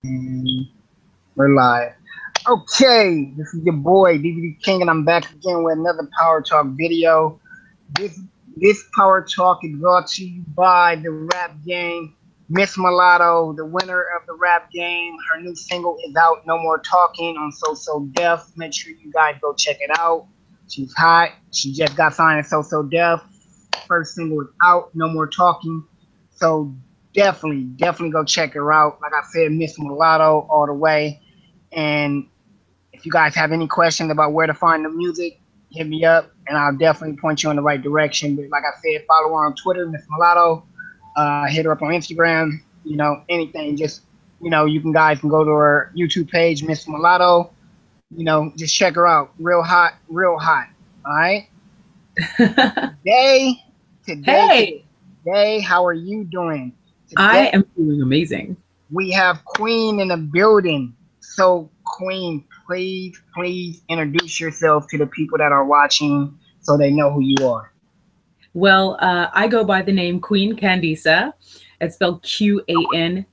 And we're live. Okay, this is your boy DVD King, and I'm back again with another Power Talk video. This this Power Talk is brought to you by the rap game, Miss Mulatto, the winner of the rap game. Her new single is out, No More Talking, on So So Def. Make sure you guys go check it out. She's hot. She just got signed at So So Def. First single is out, No More Talking. So definitely go check her out. Like I said, Miss Mulatto all the way. And if you guys have any questions about where to find the music, hit me up and I'll definitely point you in the right direction. But like I said, follow her on Twitter, Miss Mulatto. Hit her up on Instagram. You know, anything. Just you guys can go to her YouTube page, Miss Mulatto. Just check her out. Real hot, real hot. All right. Today, Hey, today, how are you doing? I Today, am doing amazing. we have Queen in the building. So, Queen, please introduce yourself to the people that are watching so they know who you are. Well, I go by the name Queen Candisa. It's spelled Qandisa.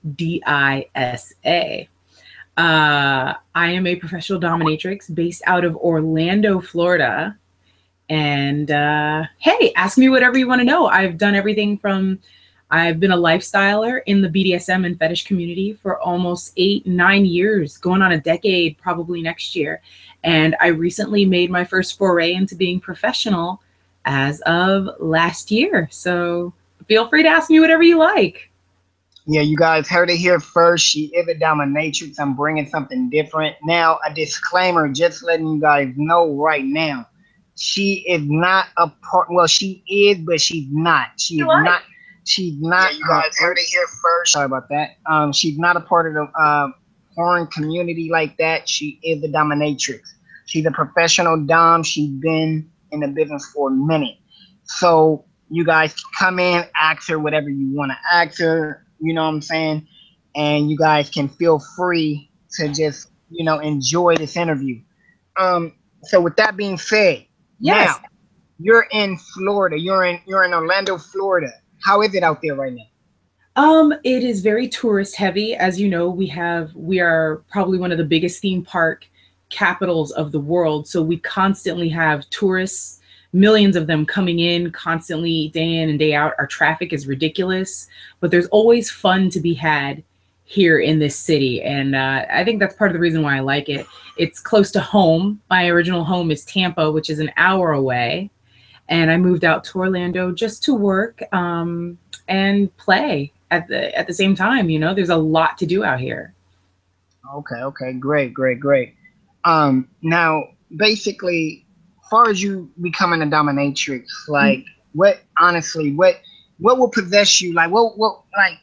I am a professional dominatrix based out of Orlando, Florida. And hey, ask me whatever you want to know. I've done everything from I've been a lifestyler in the BDSM and fetish community for almost 8-9 years, going on a decade probably next year. And I recently made my first foray into being professional as of last year. So feel free to ask me whatever you like. Yeah, you guys heard it here first. She is a dominatrix. I'm bringing something different. Now, a disclaimer, just letting you guys know right now. She is not a part. Well, she is, but she's not. She is not. She's not. Yeah, you guys heard it here first. Sorry about that. She's not a part of the porn community like that. She is a dominatrix. She's a professional dom. She's been in the business for a minute. So you guys can come in, ask her whatever you want to ask her. You know what I'm saying? And you guys can feel free to just enjoy this interview. So with that being said, Yes. now you're in Florida. You're in Orlando, Florida. How is it out there right now? It is very tourist heavy. As you know, we are probably one of the biggest theme park capitals of the world. So we constantly have tourists, millions of them coming in constantly day in and day out. Our traffic is ridiculous, but there's always fun to be had here in this city. And I think that's part of the reason why I like it. It's close to home. My original home is Tampa, which is an hour away. And I moved out to Orlando just to work and play at the same time. There's a lot to do out here. Okay, great. Now basically, as far as you becoming a dominatrix, like what honestly, what will possess you? Like what like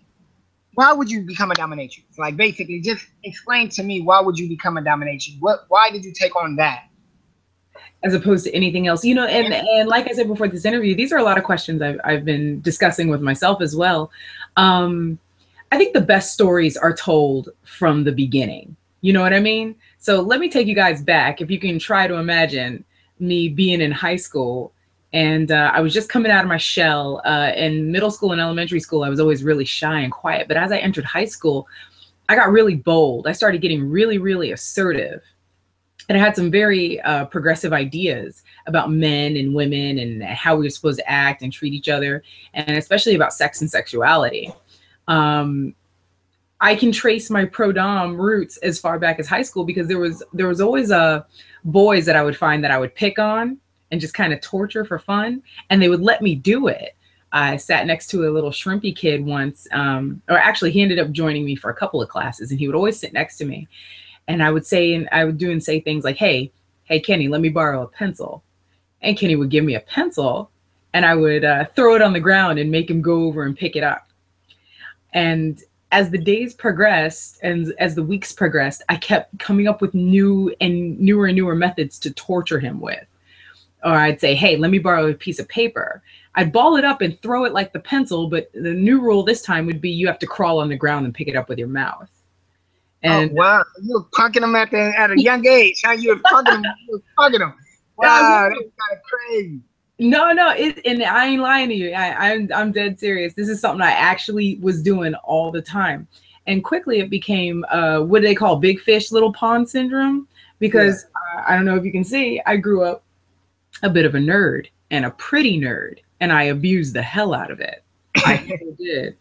why would you become a dominatrix? Like basically, just explain to me why would you become a dominatrix? Why did you take on that? As opposed to anything else, and like I said before this interview, these are a lot of questions I've been discussing with myself as well. I think the best stories are told from the beginning. You know what I mean? So let me take you guys back. If you can try to imagine me being in high school and I was just coming out of my shell. In middle school and elementary school, I was always really shy and quiet. But as I entered high school, I got really bold. I started getting really assertive. And I had some very progressive ideas about men and women and how we were supposed to act and treat each other, and especially about sex and sexuality. I can trace my pro-dom roots as far back as high school because there was always boys that I would find that I would pick on and just kind of torture for fun, and they would let me do it. I sat next to a little shrimpy kid once, or actually he ended up joining me for a couple of classes, and he would always sit next to me. And I would say, and I would do and say things like, hey, Kenny, let me borrow a pencil. And Kenny would give me a pencil and I would throw it on the ground and make him go over and pick it up. And as the days progressed and as the weeks progressed, I kept coming up with newer and newer methods to torture him with. Or I'd say, hey, let me borrow a piece of paper. I'd ball it up and throw it like the pencil, but the new rule this time would be you have to crawl on the ground and pick it up with your mouth. And, oh wow, you were punking them at a young age. How you were punking them? Wow, that's kind of crazy. No, and I ain't lying to you. I'm dead serious. This is something I actually was doing all the time. And quickly it became what do they call big fish, little pond syndrome? Yeah. Because I don't know if you can see, I grew up a bit of a nerd and a pretty nerd, and I abused the hell out of it. I sure did.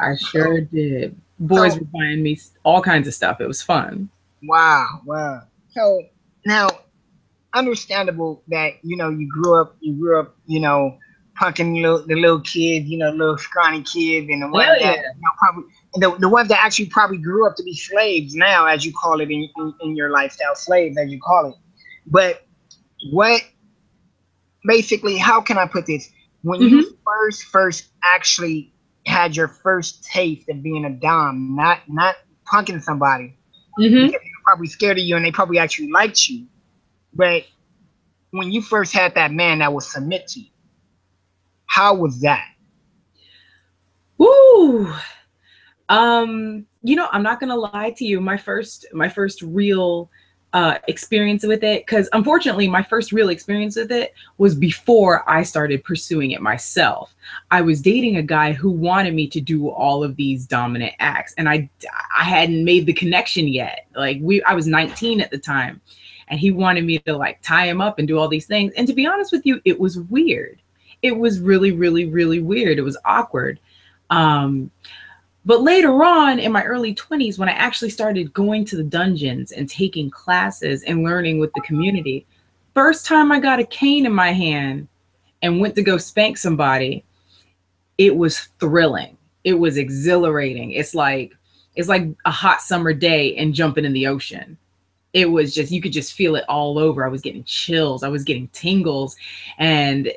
I sure So, did. Boys so were buying me all kinds of stuff. It was fun. wow, wow. So now, understandable that you grew up, punking the little kids, little scrawny kids, and the ones Hell that yeah. probably and the ones that actually probably grew up to be slaves now, as you call it in your lifestyle, slaves as you call it. But what basically, how can I put this? When you Hmm. first actually had your first taste of being a dom, not punking somebody Hmm. because they were probably scared of you and they probably actually liked you, but when you first had that man that would submit to you, how was that? Woo. I'm not gonna lie to you. My first real experience with it, because unfortunately, my first real experience with it was before I started pursuing it myself. I was dating a guy who wanted me to do all of these dominant acts, and I hadn't made the connection yet. Like I was 19 at the time, and he wanted me to like tie him up and do all these things. And to be honest with you, it was weird. It was really, really, really weird. It was awkward. Um, but later on in my early 20s, when I actually started going to the dungeons and taking classes and learning with the community, first time I got a cane in my hand and went to go spank somebody, it was thrilling. It was exhilarating. It's like a hot summer day and jumping in the ocean. It was just, you could just feel it all over. I was getting chills, I was getting tingles, and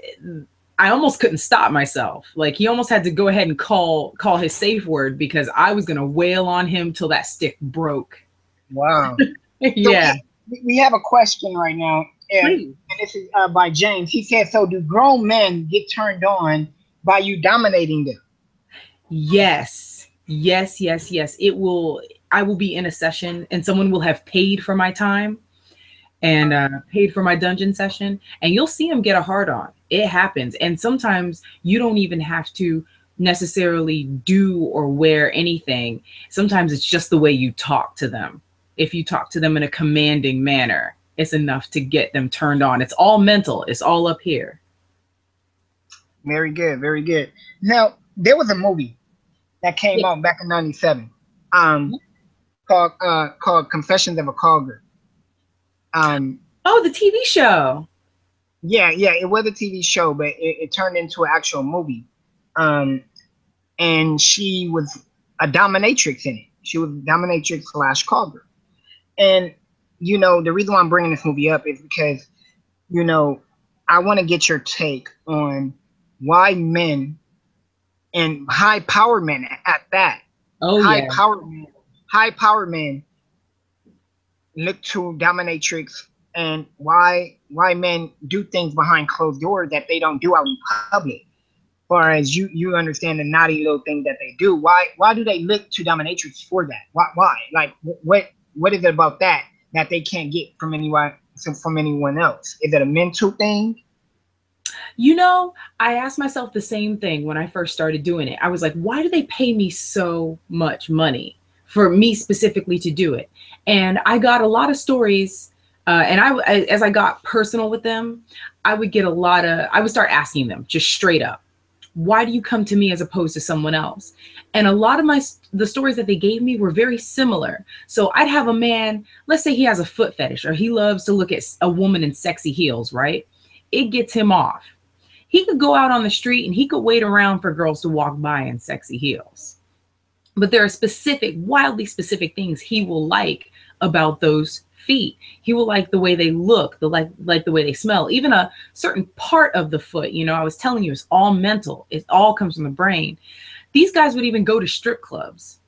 I almost couldn't stop myself. Like he almost had to go ahead and call his safe word because I was gonna wail on him till that stick broke. Wow. So Yeah, we have a question right now, please. and this is by James. He said, "So do grown men get turned on by you dominating them?" Yes, yes, yes, yes. It will. I will be in a session, and someone will have paid for my time and paid for my dungeon session, and you'll see them get a hard on. It happens, and sometimes you don't even have to necessarily do or wear anything. Sometimes it's just the way you talk to them. If you talk to them in a commanding manner, it's enough to get them turned on. It's all mental. It's all up here. Very good, very good. Now there was a movie that came Yeah. out back in '97, called Confessions of a Call Girl. Um, Oh, the TV show. yeah, yeah, it was a TV show, but it turned into an actual movie. Um, and she was a dominatrix in it. She was a dominatrix slash call girl. And the reason why I'm bringing this movie up is because you know I want to get your take on why men and high power men at that, Oh high yeah. power men, high power men look to dominatrix, and why men do things behind closed doors that they don't do out in public. Far as you understand the naughty little thing that they do, why do they look to dominatrix for that? Why? Like what is it about that they can't get from anyone else? Is it a mental thing? I asked myself the same thing when I first started doing it. I was like, why do they pay me so much money for me specifically to do it? And I got a lot of stories. And as I got personal with them, I would start asking them just straight up, why do you come to me as opposed to someone else? And a lot of the stories that they gave me were very similar. So I'd have a man, let's say he has a foot fetish or he loves to look at a woman in sexy heels, right? It gets him off. He could go out on the street and he could wait around for girls to walk by in sexy heels. But there are specific, wildly specific things he will like about those feet. He will like the way they look, like the way they smell, even a certain part of the foot. I was telling you, it's all mental. It all comes from the brain. These guys would even go to strip clubs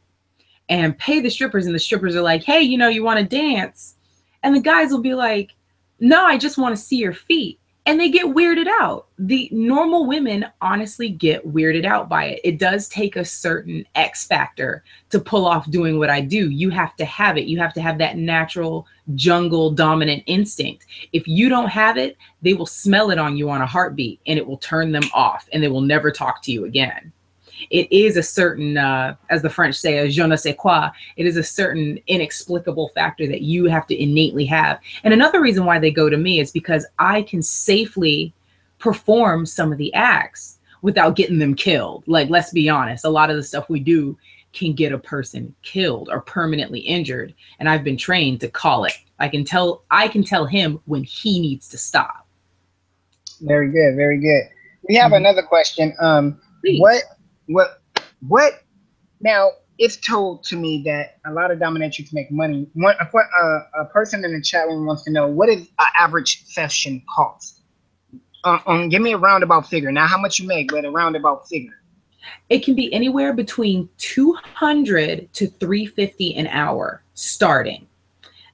and pay the strippers, and the strippers are like, hey, you want to dance? And the guys will be like, no, I just want to see your feet. And they get weirded out. The normal women honestly get weirded out by it. It does take a certain X factor to pull off doing what I do. You have to have it. You have to have that natural jungle dominant instinct. If you don't have it, they will smell it on you on a heartbeat and it will turn them off and they will never talk to you again. it is a certain, as the French say, a je ne sais quoi. It is a certain inexplicable factor that you have to innately have. And another reason why they go to me is because I can safely perform some of the acts without getting them killed. Like, let's be honest, a lot of the stuff we do can get a person killed or permanently injured. And I've been trained to call it. I can tell him when he needs to stop. Very good, very good. We have Mhm. another question. What, Please. what, what? Now it's told to me that a lot of dominatrix make money. A person in the chat room wants to know what is an average session cost. Give me a roundabout figure. Now, how much you make, but a roundabout figure. It can be anywhere between 200 to 350 an hour starting.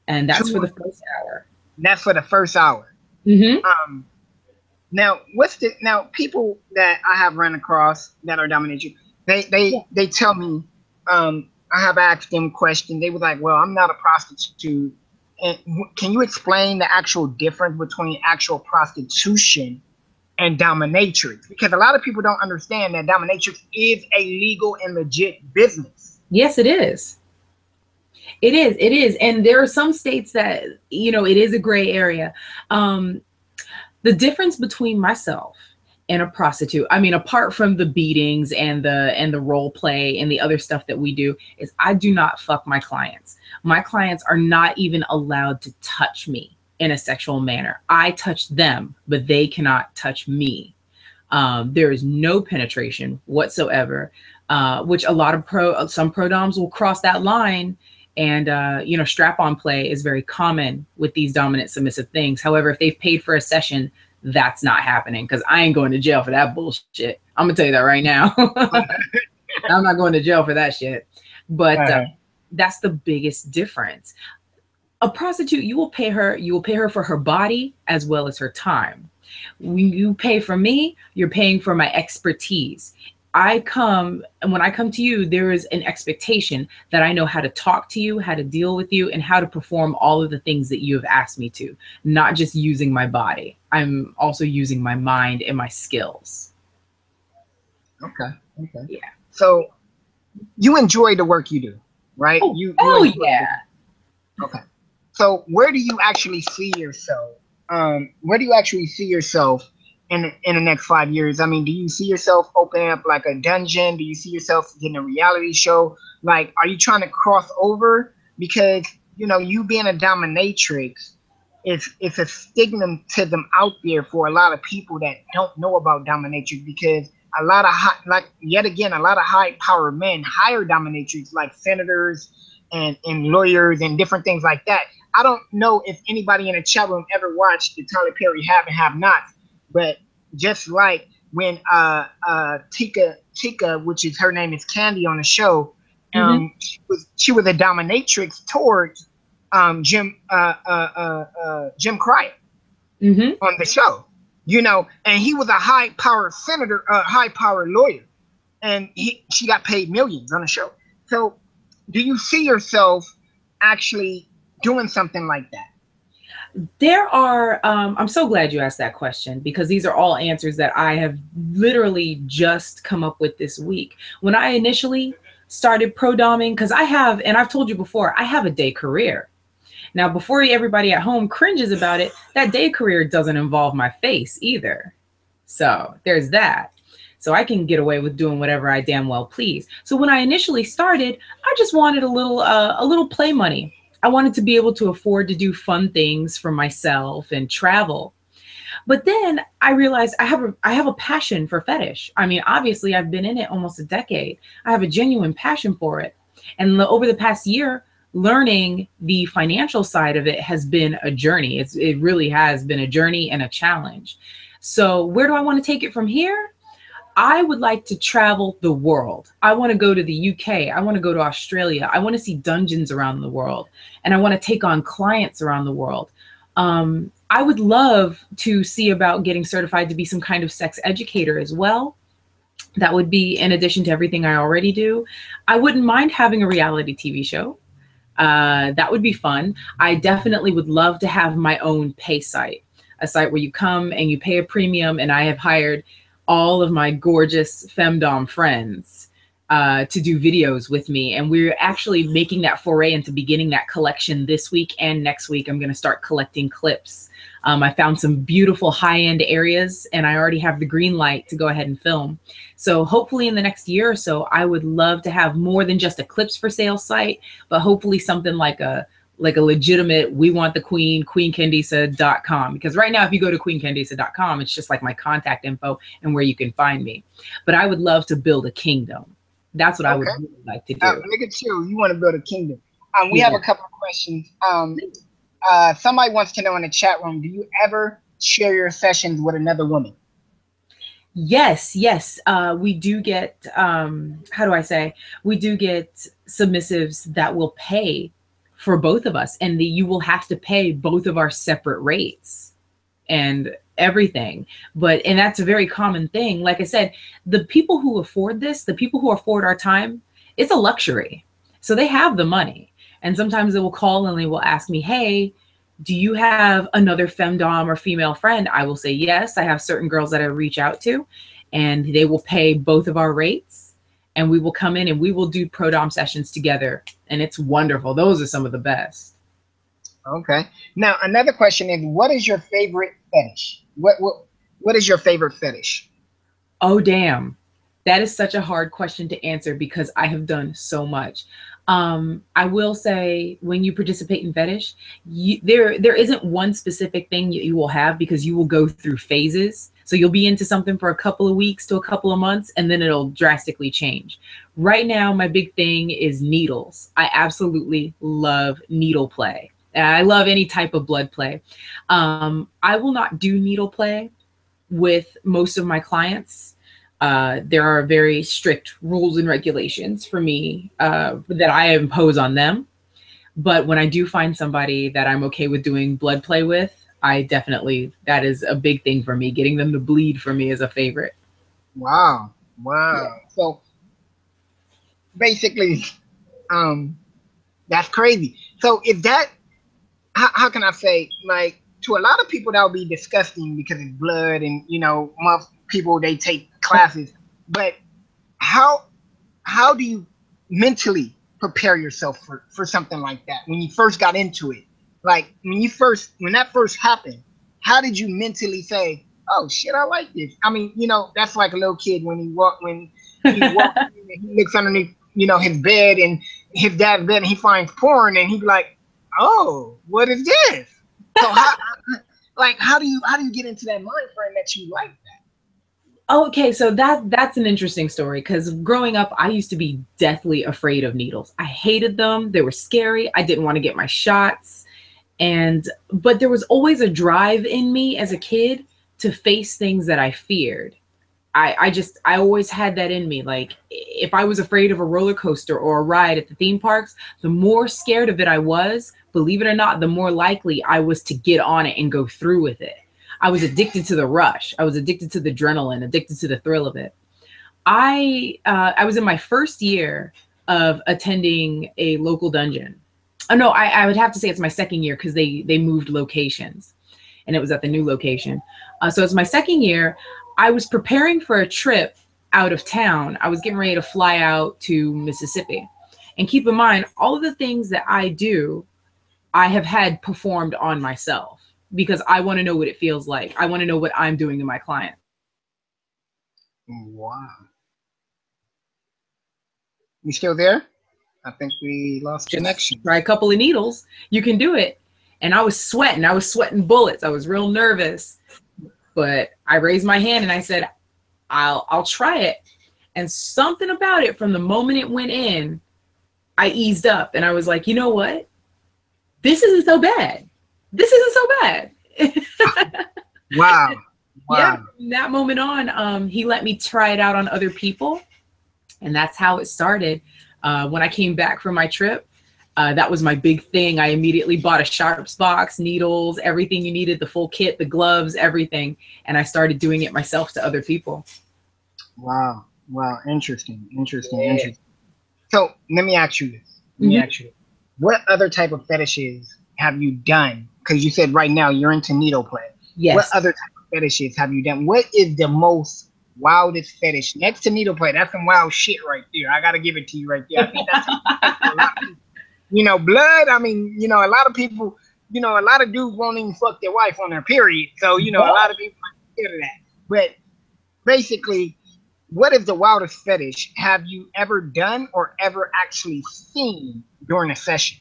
And that's for the Two. first hour. That's for the first hour. Mm-hmm. Um, now people that I have run across that are dominatrix, Yeah. they tell me, I have asked them questions. They were like, "Well, I'm not a prostitute." And can you explain the actual difference between actual prostitution and dominatrix? Because a lot of people don't understand that dominatrix is a legal and legit business. Yes, it is. It is. It is. And there are some states that, it is a gray area. Um, the difference between myself and a prostitute, I mean, apart from the beatings and the role play and the other stuff that we do, is I do not fuck my clients. My clients are not even allowed to touch me in a sexual manner. I touch them, but they cannot touch me. There is no penetration whatsoever, which a lot of some pro doms will cross that line. And, strap on play is very common with these dominant submissive things. However, if they've paid for a session, that's not happening because I ain't going to jail for that bullshit. I'm going to tell you that right now. I'm not going to jail for that shit. But Uh, that's the biggest difference. A prostitute, you will pay her for her body as well as her time. When you pay for me, you're paying for my expertise. And when I come to you, there is an expectation that I know how to talk to you, how to deal with you, and how to perform all of the things that you have asked me to, not just using my body. I'm also using my mind and my skills. okay, okay. Yeah. So you enjoy the work you do, right? Oh, You hell enjoy yeah. it. Okay. So where do you actually see yourself? Where do you actually see yourself in the next 5 years? I mean, do you see yourself opening up like a dungeon? Do you see yourself getting a reality show? Like, are you trying to cross over? Because you being a dominatrix, it's a stigmatism out there for a lot of people that don't know about dominatrix because a lot of yet again, a lot of high power men hire dominatrix like senators and lawyers and different things like that. I don't know if anybody in the chat room ever watched the Tyler Perry Have and Have Nots, but just like when Tika, which is her name is Candy on the show, Hmm. she was a dominatrix towards Jim Cryer Hmm. on the show, and he was a high power senator, high power lawyer, and she got paid millions on the show. So, do you see yourself actually doing something like that? I'm so glad you asked that question because these are all answers that I have literally just come up with this week. When I initially started pro doming, because and I've told you before, I have a day career. Now, before everybody at home cringes about it, that day career doesn't involve my face either. So there's that. So I can get away with doing whatever I damn well please. So when I initially started, I just wanted a little play money. I wanted to be able to afford to do fun things for myself and travel. But then I realized I have a passion for fetish. I mean, obviously I've been in it almost a decade. I have a genuine passion for it. And over the past year, learning the financial side of it has been a journey. It really has been a journey and a challenge. So where do I want to take it from here? I would like to travel the world. I want to go to the UK. I want to go to Australia. I want to see dungeons around the world. And I want to take on clients around the world. I would love to see about getting certified to be some kind of sex educator as well. That would be in addition to everything I already do. I wouldn't mind having a reality TV show. That would be fun. I definitely would love to have my own pay site, a site where you come and you pay a premium. And I have hired all of my gorgeous femdom friends to do videos with me. And we're actually making that foray into beginning that collection this week and next week. I'm going to start collecting clips. I found some beautiful high-end areas, and I already have the green light to go ahead and film. So hopefully in the next year or so, I would love to have more than just a clips for sale site, but hopefully something like a legitimate, we want the queen, queenqandisa.com. Because right now, if you go to queenqandisa.com, it's just like my contact info and where you can find me. But I would love to build a kingdom. That's what I would really like to do. Look at you. You want to build a kingdom. We have a couple of questions. Somebody wants to know in the chat room, do you ever share your sessions with another woman? Yes. We do get, how do I say? We do get submissives that will pay for both of us, and you will have to pay both of our separate rates and everything. And that's a very common thing. Like I said, the people who afford this, the people who afford our time, it's a luxury. So they have the money. And sometimes they will call and they will ask me, hey, do you have another femdom or female friend? I will say, yes, I have certain girls that I reach out to, and they will pay both of our rates, and we will come in and we will do pro dom sessions together. And it's wonderful. Those are some of the best. Okay. Now, another question is, what is your favorite fetish? What is your favorite fetish? Oh, damn. That is such a hard question to answer because I have done so much. I will say, when you participate in fetish, there isn't one specific thing you will have, because you will go through phases. So you'll be into something for a couple of weeks to a couple of months, and then it'll drastically change. Right now, my big thing is needles. I absolutely love needle play. I love any type of blood play. I will not do needle play with most of my clients. There are very strict rules and regulations for me that I impose on them. But when I do find somebody that I'm okay with doing blood play with, that is a big thing for me. Getting them to bleed for me is a favorite. Wow. Yeah. So basically, that's crazy. So is that, how can I say, like, to a lot of people that would be disgusting because it's blood, and most people, they take classes, but how do you mentally prepare yourself for something like that when you first got into it? Like, when that first happened, how did you mentally say, oh shit, I like this? I mean, that's like a little kid when he walks and he looks underneath his bed, and his dad's bed, and he finds porn, and he's like, oh, what is this? So how do you get into that mind frame that you like that? Okay, so that's an interesting story, because growing up, I used to be deathly afraid of needles. I hated them. They were scary. I didn't want to get my shots. But there was always a drive in me as a kid to face things that I feared. I always had that in me. Like, if I was afraid of a roller coaster or a ride at the theme parks, the more scared of it I was, believe it or not, the more likely I was to get on it and go through with it. I was addicted to the rush. I was addicted to the adrenaline, addicted to the thrill of it. I was in my first year of attending a local dungeon. Oh no, I would have to say it's my second year, because they moved locations, and it was at the new location. So it's my second year. I was preparing for a trip out of town. I was getting ready to fly out to Mississippi. And keep in mind, all of the things that I do, I have had performed on myself, because I want to know what it feels like. I want to know what I'm doing to my client. Wow. You still there? I think we lost connection. Try a couple of needles. You can do it. And I was sweating. I was sweating bullets. I was real nervous. But I raised my hand and I said, I'll try it. And something about it, from the moment it went in, I eased up. And I was like, you know what? This isn't so bad. This isn't so bad. Wow. Yeah, from that moment on, he let me try it out on other people. And that's how it started. When I came back from my trip, that was my big thing. I immediately bought a sharps box, needles, everything you needed, the full kit, the gloves, everything. And I started doing it myself to other people. Wow. Interesting. So let me ask you this. What other type of fetishes have you done? Because you said right now you're into needle play. Yes. What other type of fetishes have you done? What is the most wildest fetish next to needle play. That's some wild shit right there. I gotta give it to you right there. I think that's a lot of people. You know, blood. I mean, you know, a lot of people. You know, a lot of dudes won't even fuck their wife on their period. So you know, a lot of people are scared of that. But basically, what is the wildest fetish have you ever done or ever actually seen during a session?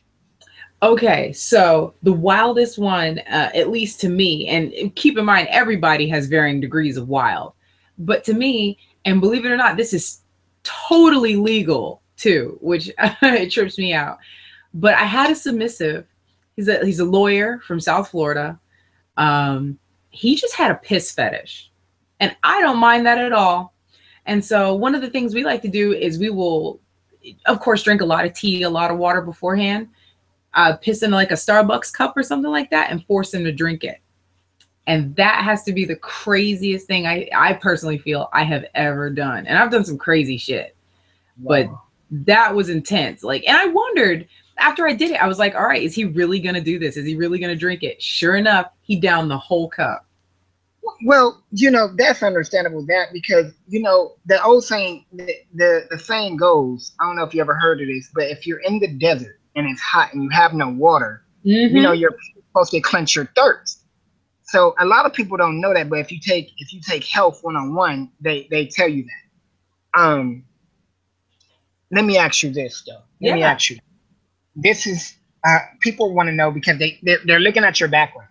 Okay, so the wildest one, at least to me, and keep in mind everybody has varying degrees of wild, but to me, and believe it or not, this is totally legal too, which it trips me out. But I had a submissive. He's a lawyer from South Florida. He just had a piss fetish, and I don't mind that at all. And so one of the things we like to do is we will, of course, drink a lot of tea, a lot of water beforehand. Piss in like a Starbucks cup or something like that, and force him to drink it. And that has to be the craziest thing I personally feel I have ever done. And I've done some crazy shit, but Wow. that was intense. Like, and I wondered after I did it, I was like, all right, is he really going to do this? Is he really going to drink it? Sure enough, he downed the whole cup. Well, you know, that's understandable that because, you know, the old saying, the saying goes, I don't know if you ever heard of this, but if you're in the desert and it's hot and you have no water, you know, Mm-hmm. you're supposed to cleanse your thirst. So a lot of people don't know that, but if you take health 101, they tell you that. Let me ask you this though. Let me Yeah. ask you. This is people want to know because they're looking at your background.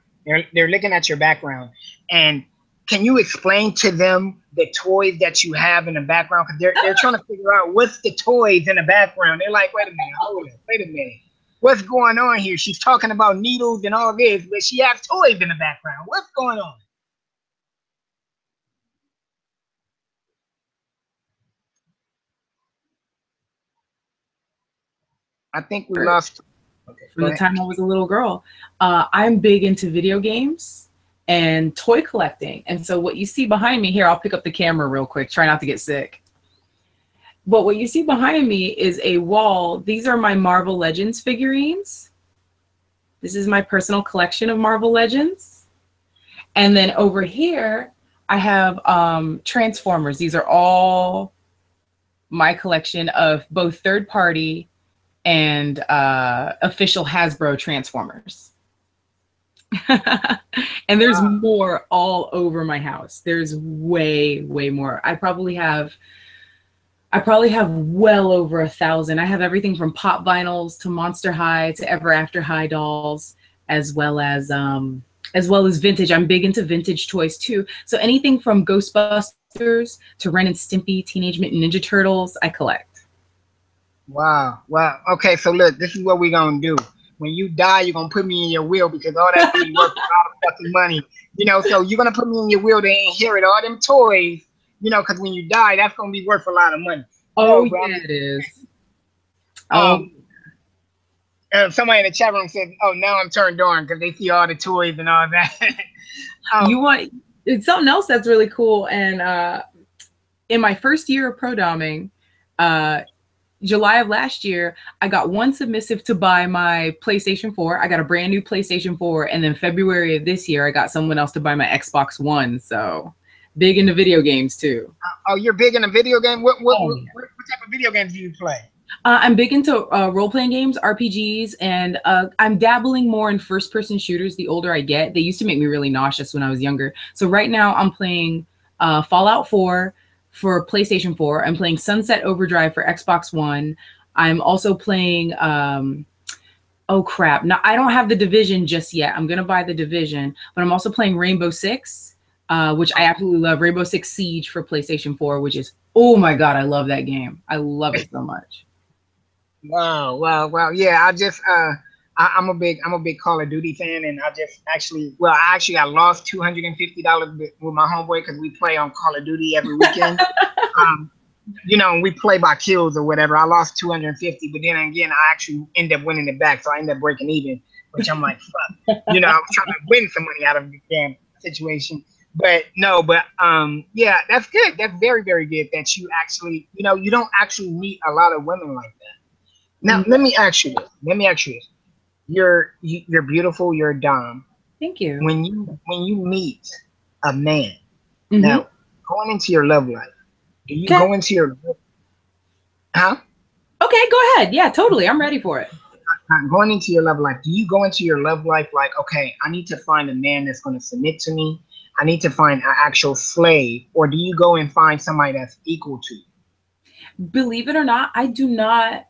They're looking at your background, and can you explain to them the toys that you have in the background? Because they're trying to figure out what's the toys in the background. They're like, wait a minute, hold it, wait a minute. What's going on here? She's talking about needles and all this, but she has toys in the background. What's going on? I think we lost. Okay, From go the ahead. time I was a little girl. I'm big into video games and toy collecting. And so what you see behind me here, I'll pick up the camera real quick, try not to get sick. But what you see behind me is a wall. These are my Marvel Legends figurines. This is my personal collection of Marvel Legends. And then over here, I have Transformers. These are all my collection of both third party and official Hasbro Transformers. And there's Wow. more all over my house. There's way, way more. I probably have well over 1,000. I have everything from pop vinyls to Monster High to Ever After High dolls, as well as vintage. I'm big into vintage toys too. So anything from Ghostbusters to Ren and Stimpy, Teenage Mutant Ninja Turtles, I collect. Wow. Wow. Okay, so look, this is what we're gonna do. When you die, you're gonna put me in your will because all that's gonna be worth a lot of fucking money. You know, so you're gonna put me in your will to inherit all them toys, you know, because when you die, that's gonna be worth a lot of money. Oh No, bro. yeah, it is. Oh, Um, somebody in the chat room said, "Oh, now I'm turned on because they see all the toys and all that." you um, want it's something else that's really cool. And in my first year of pro doming, uh, July of last year, I got one submissive to buy my PlayStation 4. I got a brand new PlayStation 4. And then February of this year, I got someone else to buy my Xbox One. So big into video games too. oh, you're big in a video game. Oh, yeah. What type of video games do you play? I'm big into role playing games, RPGs, and I'm dabbling more in first person shooters the older I get. They used to make me really nauseous when I was younger. So right now I'm playing Fallout 4 for PlayStation 4. I'm playing Sunset Overdrive for Xbox One. I'm also playing, oh crap. Now, I don't have the Division just yet. I'm going to buy the Division, but I'm also playing Rainbow Six, which I absolutely love. Rainbow Six Siege for PlayStation 4, which is, oh my God, I love that game. I love it so much. Wow, wow, wow. Yeah, I'm a big Call of Duty fan, and I lost $250 with my homeboy because we play on Call of Duty every weekend. Um, you know, we play by kills or whatever. I lost 250, but then again, I actually end up winning it back, so I end up breaking even, which I'm like, fuck. You know, I was trying to win some money out of the damn situation. But no, but yeah, that's good. That's very, very good that you actually, you know, you don't actually meet a lot of women like that. Now, let me ask you this. Let me ask you this. You're beautiful. You're a dom. Thank you. When you meet a man, Hmm. now going into your love life, do you Okay. go into your huh? Okay, go ahead. Yeah, totally. I'm ready for it. Going into your love life, do you go into your love life like, okay, I need to find a man that's going to submit to me? I need to find an actual slave, or do you go and find somebody that's equal to you? Believe it or not, I do not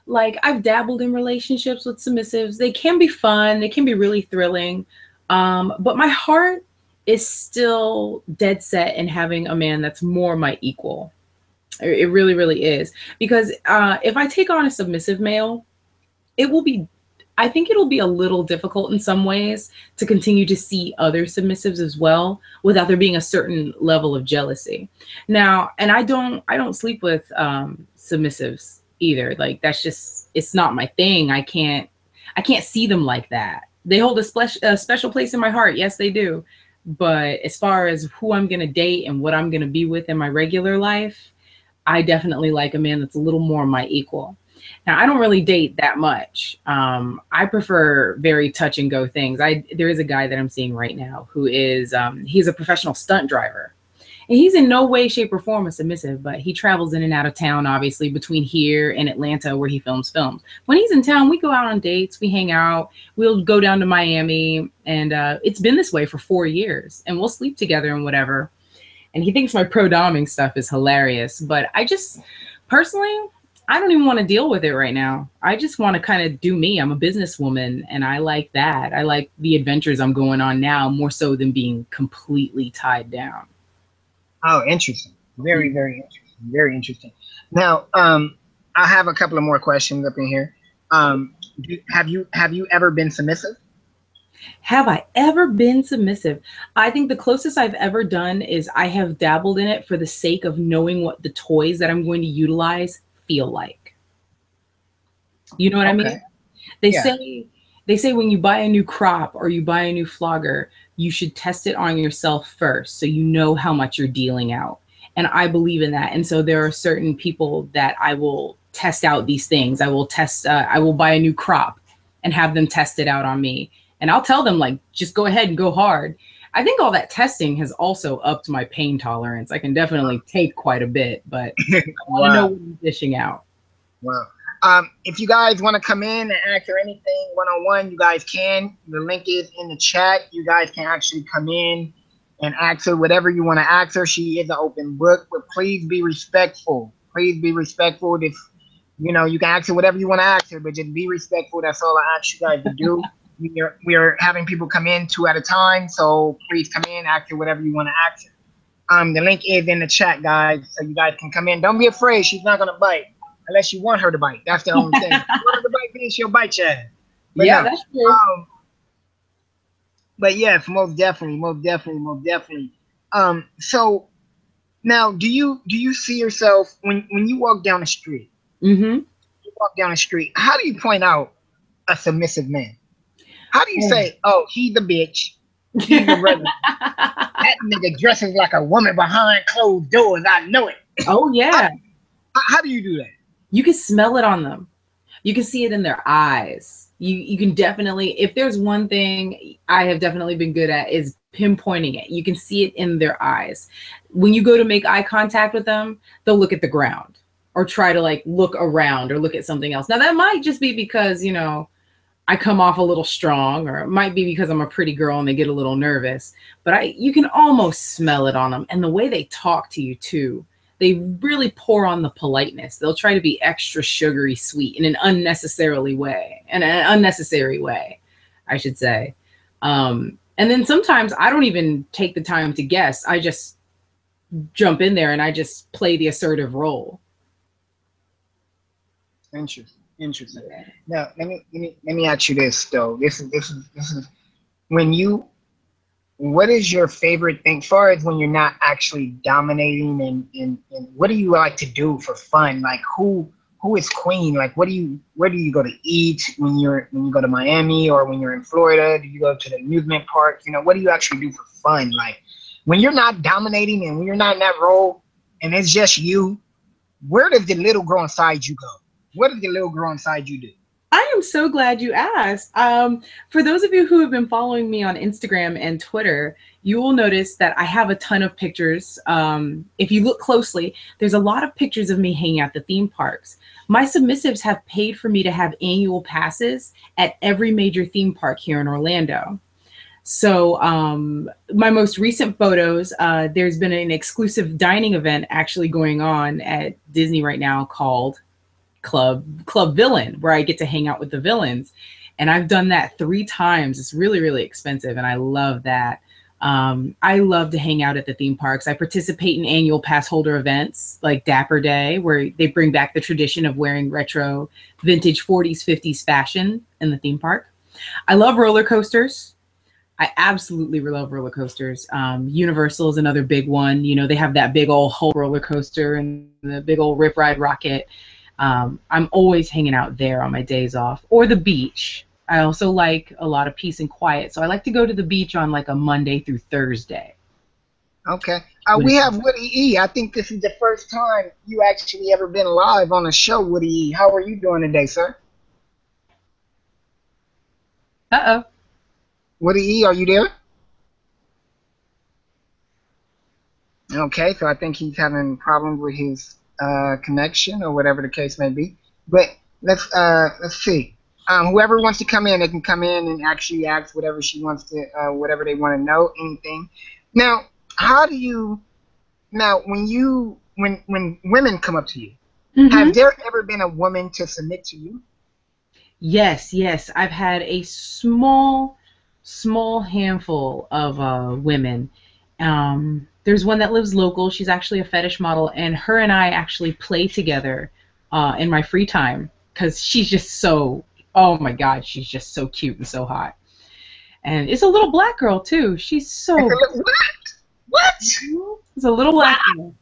like, I've dabbled in relationships with submissives. They can be fun, they can be really thrilling. But my heart is still dead set in having a man that's more my equal. It really, really is. Because if I take on a submissive male, it will be, I think it'll be a little difficult in some ways to continue to see other submissives as well without there being a certain level of jealousy. Now, and I don't sleep with submissives either. Like, that's just, it's not my thing. I can't see them like that. They hold a special place in my heart. Yes, they do. But as far as who I'm going to date and what I'm going to be with in my regular life, I definitely like a man that's a little more my equal. Now, I don't really date that much. I prefer very touch and go things. There is a guy that I'm seeing right now who is he's a professional stunt driver, and he's in no way, shape, or form a submissive. But he travels in and out of town, obviously between here and Atlanta, where he films. When he's in town, we go out on dates, we hang out, we'll go down to Miami, and it's been this way for 4 years, and we'll sleep together and whatever. And he thinks my pro doming stuff is hilarious, but I just personally, I don't even want to deal with it right now. I just want to kind of do me. I'm a businesswoman and I like that. I like the adventures I'm going on now more so than being completely tied down. Oh, interesting. Very, very interesting. Very interesting. Now, I have a couple of more questions up in here. Have you ever been submissive? Have I ever been submissive? I think the closest I've ever done is I have dabbled in it for the sake of knowing what the toys that I'm going to utilize feel like. You know what I Okay. mean? They Yeah. say they say when you buy a new crop or you buy a new flogger, you should test it on yourself first so you know how much you're dealing out. And I believe in that. And so there are certain people that I will test out these things. I will buy a new crop and have them test it out on me. And I'll tell them, like, just go ahead and go hard. I think all that testing has also upped my pain tolerance. I can definitely take quite a bit, but I want to know Wow. what I'm dishing out. Wow. If you guys want to come in and ask her anything one on one, you guys can. The link is in the chat. You guys can actually come in and ask her whatever you want to ask her. She is an open book, but please be respectful. Please be respectful. If you can ask her whatever you want to ask her, but just be respectful. That's all I ask you guys to do. We are having people come in two at a time, so please come in, ask her whatever you want to ask her. The link is in the chat, guys, so you guys can come in. Don't be afraid; she's not gonna bite unless you want her to bite. That's the only thing. If you want her to bite, then she'll bite you. But Yeah, no, that's true. but yes, most definitely, most definitely, most definitely. So now, do you see yourself when you walk down the street? Mm-hmm. You walk down the street. How do you point out a submissive man? How do you say, "Oh, he's a bitch. He's a regular. That nigga dresses like a woman behind closed doors. I know it." Oh How, yeah. how do you do that? You can smell it on them. You can see it in their eyes. You can definitely, if there's one thing I have definitely been good at, is pinpointing it. You can see it in their eyes. When you go to make eye contact with them, they'll look at the ground or try to like look around or look at something else. Now that might just be because, I come off a little strong, or it might be because I'm a pretty girl and they get a little nervous, but you can almost smell it on them. And the way they talk to you too, they really pour on the politeness. They'll try to be extra sugary sweet in an unnecessary way, I should say. And then sometimes I don't even take the time to guess. I just jump in there and I just play the assertive role. Interesting. Interesting. Now, let me ask you this though. This is when you. What is your favorite thing, as far as when you're not actually dominating, and what do you like to do for fun? Like who is queen? Like where do you go to eat when you go to Miami, or when you're in Florida? Do you go to the amusement park? What do you actually do for fun? Like when you're not dominating and when you're not in that role and it's just you, where does the little girl inside you go? What does the little girl inside you do? I I'm so glad you asked. For those of you who have been following me on Instagram and Twitter, you will notice that I have a ton of pictures. If you look closely, there's a lot of pictures of me hanging out the theme parks. My submissives have paid for me to have annual passes at every major theme park here in Orlando. So my most recent photos, there's been an exclusive dining event actually going on at Disney right now called Club Villain, where I get to hang out with the villains. And I've done that 3 times. It's really, really expensive. And I love that. I love to hang out at the theme parks. I participate in annual pass holder events like Dapper Day, where they bring back the tradition of wearing retro vintage 40s, 50s fashion in the theme park. I love roller coasters. I absolutely love roller coasters. Universal is another big one. You know, they have that big old Hulk roller coaster and the big old Rip Ride Rocket. I'm always hanging out there on my days off, or the beach. I also like a lot of peace and quiet, so I like to go to the beach on like a Monday through Thursday. Okay. We have Woody E. I think this is the first time you actually ever been live on a show, Woody E. How are you doing today, sir? Uh-oh. Woody E., are you there? Okay, so I think he's having problems with his connection or whatever the case may be. But let's see. Whoever wants to come in, they can come in and actually ask whatever she wants to, whatever they want to know, anything. Now, how do you? Now, when women come up to you, have there ever been a woman to submit to you? Yes, yes. I've had a small handful of women. There's one that lives local. She's actually a fetish model, and her and I actually play together in my free time because she's just so, oh my God, she's just so cute and so hot. And it's a little black girl too. She's so. What? What? It's a little black girl.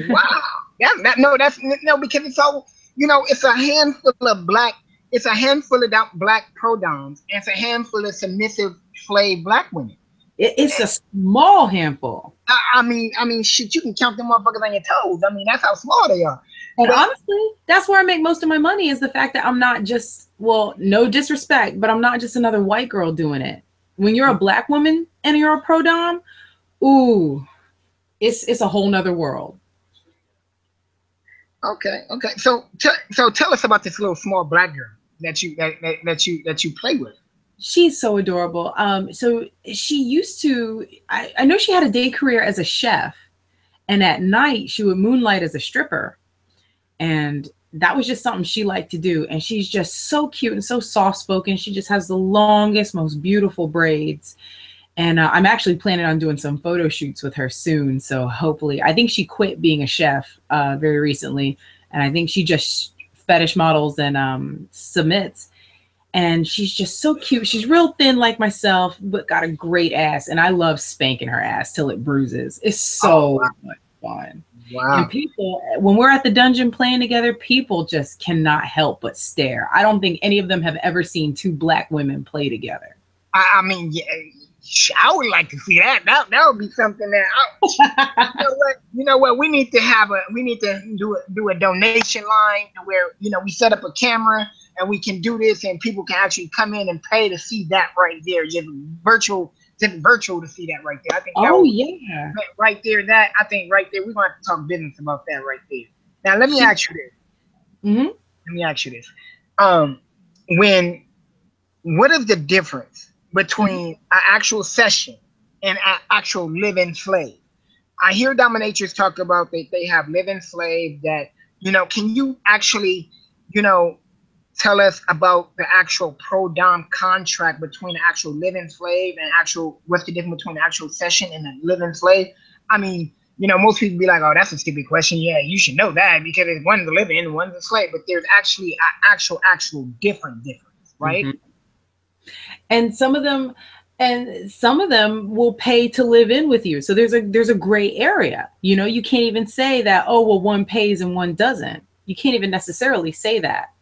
Wow. That's because it's all, it's a handful of black. It's a handful of black pro-doms, and it's a handful of submissive slave black women. It's a small handful. I mean, shit, you can count them motherfuckers on your toes. I mean, that's how small they are. And honestly, that's where I make most of my money, is the fact that I'm not just, well, no disrespect, but I'm not just another white girl doing it. When you're a black woman and you're a pro-dom, ooh, it's a whole nother world. Okay. So tell us about this little small black girl that you play with. She's so adorable. So she used to, I know she had a day career as a chef, and at night she would moonlight as a stripper. And that was just something she liked to do. And she's just so cute and so soft-spoken. She just has the longest, most beautiful braids. And I'm actually planning on doing some photo shoots with her soon. So hopefully, I think she quit being a chef very recently. And I think she just fetish models and submits. And she's just so cute. She's real thin like myself, but got a great ass. And I love spanking her ass till it bruises. It's so much fun. Wow. And people, when we're at the dungeon playing together, people just cannot help but stare. I don't think any of them have ever seen 2 black women play together. I mean, yeah, I would like to see that. That would be something that you know what we need to do a donation line where we set up a camera and we can do this, and people can actually come in and pay to see that right there. Just virtual to see that right there. I think. Right there. That I think right there we're gonna have to talk business about that right there. Now let me ask you this. Mm-hmm. Let me ask you this. What is the difference between an actual session and an actual live-in slave? I hear dominatrix talk about that they have live-in slave that, can you actually, tell us about the actual pro-dom contract between the actual live-in slave and what's the difference between the actual session and the live-in slave? I mean, most people be like, oh, that's a stupid question. Yeah, you should know that because one's a live-in, one's a slave, but there's actually an actual difference, right? Mm-hmm. And some of them will pay to live in with you. So there's a gray area. You can't even say that, oh, well, one pays and one doesn't. You can't even necessarily say that.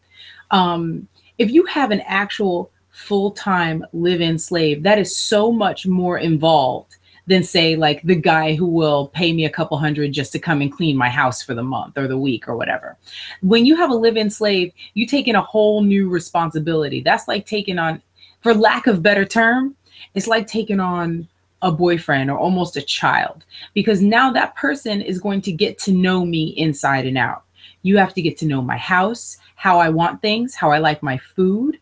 If you have an actual full-time live-in slave, that is so much more involved than say like the guy who will pay me a couple hundred just to come and clean my house for the month or the week or whatever. When you have a live-in slave, you take in a whole new responsibility. That's like taking on, for lack of better term, it's like taking on a boyfriend or almost a child, because now that person is going to get to know me inside and out. You have to get to know my house, how I want things, how I like my food,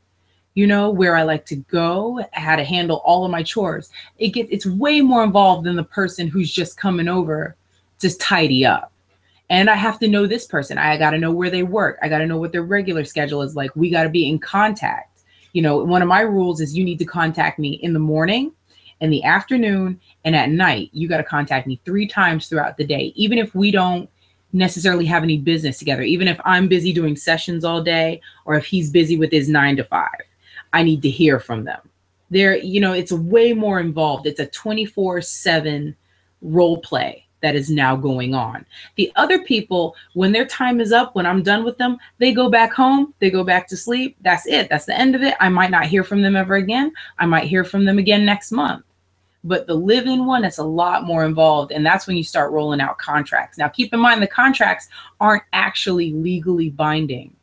you know, where I like to go, how to handle all of my chores. It's way more involved than the person who's just coming over to tidy up. And I have to know this person. I got to know where they work. I got to know what their regular schedule is like. We got to be in contact. You know, one of my rules is you need to contact me in the morning, in the afternoon, and at night. You got to contact me 3 times throughout the day, even if we don't necessarily have any business together, even if I'm busy doing sessions all day or if he's busy with his 9 to 5. I need to hear from them. There, you know, it's way more involved. It's a 24/7 role play that is now going on. The other people, when their time is up, when I'm done with them, they go back home, they go back to sleep. That's it. That's the end of it. I might not hear from them ever again. I might hear from them again next month. But the live-in one, it's a lot more involved. And that's when you start rolling out contracts. Now, keep in mind, the contracts aren't actually legally binding.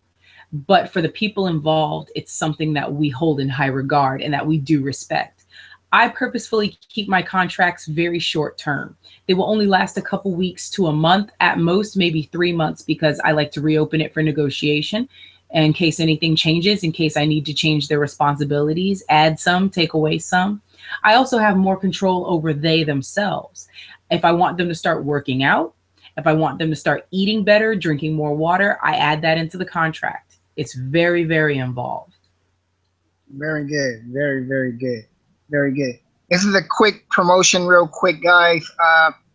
But for the people involved, it's something that we hold in high regard and that we do respect. I purposefully keep my contracts very short term. They will only last a couple weeks to a month, at most maybe 3 months, because I like to reopen it for negotiation in case anything changes, in case I need to change their responsibilities, add some, take away some. I also have more control over they themselves. If I want them to start working out, if I want them to start eating better, drinking more water, I add that into the contract. It's very, very involved. Very good. Very, very good. Very good. This is a quick promotion, real quick, guys.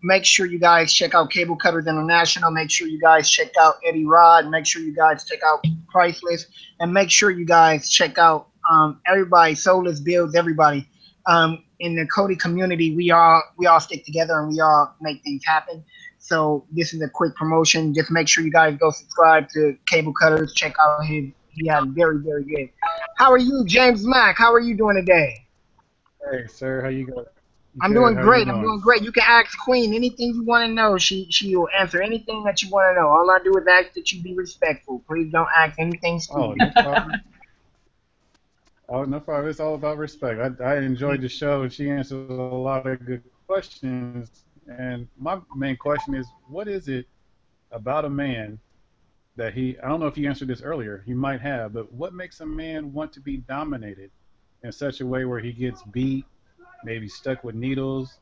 Make sure you guys check out Cable Cutters International. Make sure you guys check out Eddie Rod. Make sure you guys check out Priceless. And make sure you guys check out everybody, Soulless Builds, everybody. In the Cody community, we all stick together and we all make things happen. So this is a quick promotion. Just make sure you guys go subscribe to Cable Cutters. Check out his. He has very, very good. How are you, James Mack? How are you doing today? Hey, sir, how you going? I'm Good. doing How you great. I'm doing? doing great. You can ask Queen anything you want to know. She will answer anything that you want to know. All I do is ask that you be respectful. Please don't ask anything Oh, stupid. no problem. Oh, no problem. It's all about respect. I enjoyed the show, and she answered a lot of good questions. And my main question is, what is it about a man that I don't know if you answered this earlier, you might have, but what makes a man want to be dominated in such a way where he gets beat, maybe stuck with needles?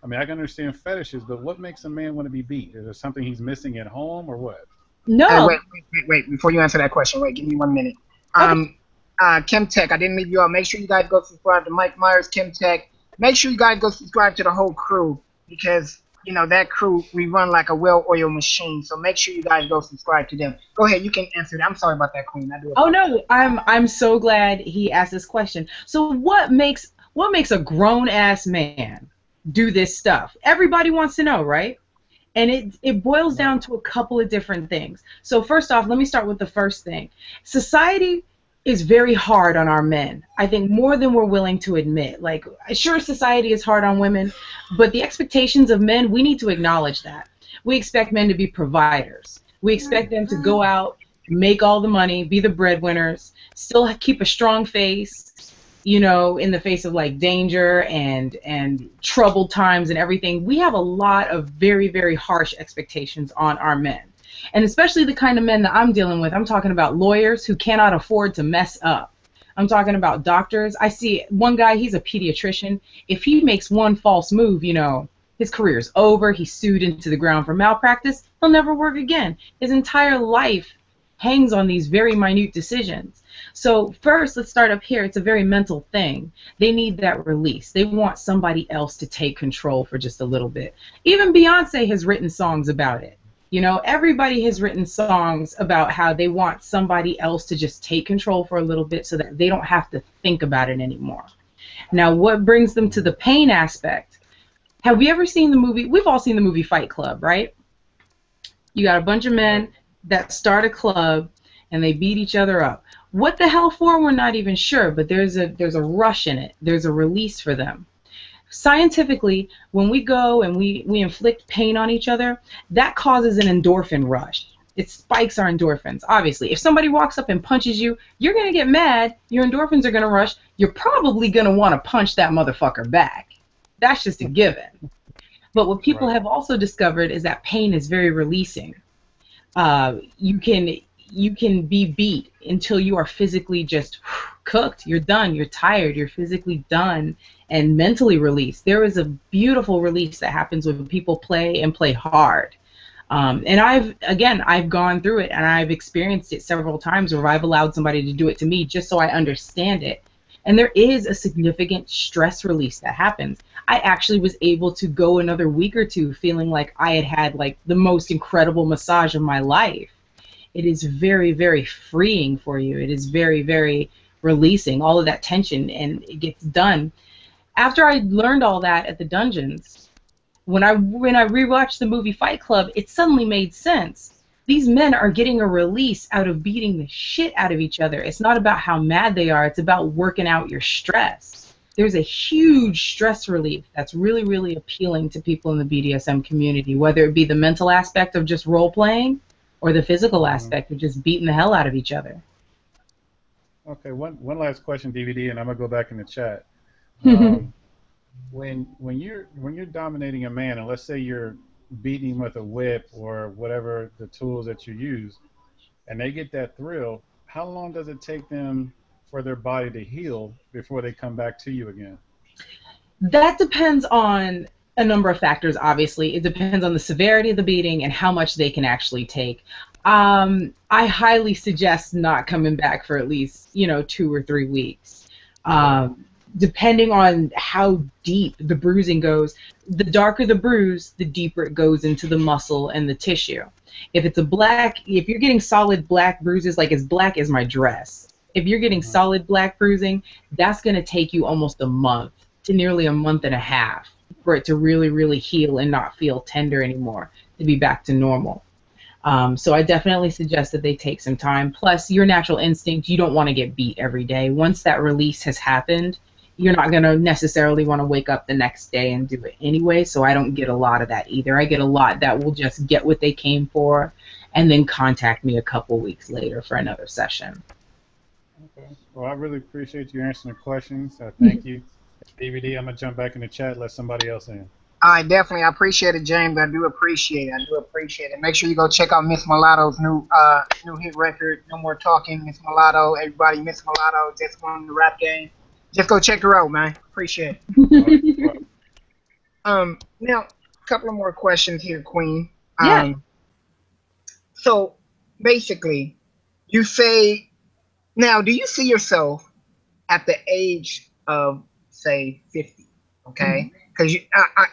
I mean, I can understand fetishes, but what makes a man want to be beat? Is there something he's missing at home or what? Hey, No. wait. Before you answer that question, wait. Give me 1 minute. Okay. Kim Tech, I didn't leave you out. Make sure you guys go subscribe to Mike Myers, Kim Tech. Make sure you guys go subscribe to the whole crew, because you know that crew, we run like a well-oiled machine. So make sure you guys go subscribe to them. Go ahead, you can answer that. I'm sorry about that, Queen. I do Oh apologize. no, I'm so glad he asked this question. So what makes a grown ass man do this stuff? Everybody wants to know, right? And it boils Right. down to a couple of different things. So first off, let me start with the first thing. Society is very hard on our men. I think more than we're willing to admit. Like, sure, society is hard on women, but the expectations of men, we need to acknowledge that. We expect men to be providers. We expect them to go out, make all the money, be the breadwinners, still keep a strong face, you know, in the face of like danger and troubled times and everything. We have a lot of very, very harsh expectations on our men. And especially the kind of men that I'm dealing with. I'm talking about lawyers who cannot afford to mess up. I'm talking about doctors. I see one guy, he's a pediatrician. If he makes one false move, you know, his career's over. He's sued into the ground for malpractice. He'll never work again. His entire life hangs on these very minute decisions. So first, let's start up here. It's a very mental thing. They need that release. They want somebody else to take control for just a little bit. Even Beyonce has written songs about it. You know, everybody has written songs about how they want somebody else to just take control for a little bit so that they don't have to think about it anymore. Now, what brings them to the pain aspect? Have you ever seen the movie? We've all seen the movie Fight Club, right? You got a bunch of Right. men that start a club and they beat each other up. What the hell for? We're not even sure, but there's a rush in it. There's a release for them. Scientifically, when we go and we inflict pain on each other, that causes an endorphin rush. It spikes our endorphins. Obviously, if somebody walks up and punches you, you're going to get mad. Your endorphins are going to rush. You're probably going to want to punch that motherfucker back. That's just a given. But what people Right. have also discovered is that pain is very releasing. You can be beat until you are physically just cooked. You're done. You're tired. You're physically done and mentally released. There is a beautiful release that happens when people play and play hard. And I've gone through it and I've experienced it several times where I've allowed somebody to do it to me just so I understand it. And there is a significant stress release that happens. I actually was able to go another week or two feeling like I had had like the most incredible massage of my life. It is very, very freeing for you. It is very, very releasing all of that tension, and it gets done. After I learned all that at the dungeons, when I rewatched the movie Fight Club, it suddenly made sense. These men are getting a release out of beating the shit out of each other. It's not about how mad they are. It's about working out your stress. There's a huge stress relief that's really, really appealing to people in the BDSM community, whether it be the mental aspect of just role playing or the physical Mhm. aspect of just beating the hell out of each other. Okay, one last question, DVD, and I'm gonna go back in the chat. Um, when you're dominating a man, and let's say you're beating him with a whip or whatever the tools that you use, and they get that thrill, how long does it take them for their body to heal before they come back to you again? That depends on a number of factors, obviously. It depends on the severity of the beating and how much they can actually take. I highly suggest not coming back for at least, 2 or 3 weeks. Okay. Depending on how deep the bruising goes, the darker the bruise, the deeper it goes into the muscle and the tissue. If you're getting solid black bruises, like as black as my dress, if you're getting Hmm. solid black bruising, that's going to take you almost a month to nearly a month and a half for it to really, really heal and not feel tender anymore, to be back to normal. So I definitely suggest that they take some time. Plus, your natural instinct, you don't want to get beat every day. Once that release has happened, you're not going to necessarily want to wake up the next day and do it anyway. So I don't get a lot of that either. I get a lot that will just get what they came for and then contact me a couple weeks later for another session. Okay. Well, I really appreciate you answering the questions. Thank you. DVD, I'm gonna jump back in the chat, let somebody else in. I definitely, I appreciate it, James. I do appreciate it. I do appreciate it. Make sure you go check out Miss Mulatto's new hit record, No More Talking, Miss Mulatto. Everybody, Miss Mulatto just won the rap game. Just go check her out, man. Appreciate it. All right. Well, Now a couple of more questions here, Queen. Yeah. So basically, you say now, do you see yourself at the age of say 50? Mhm. Okay, because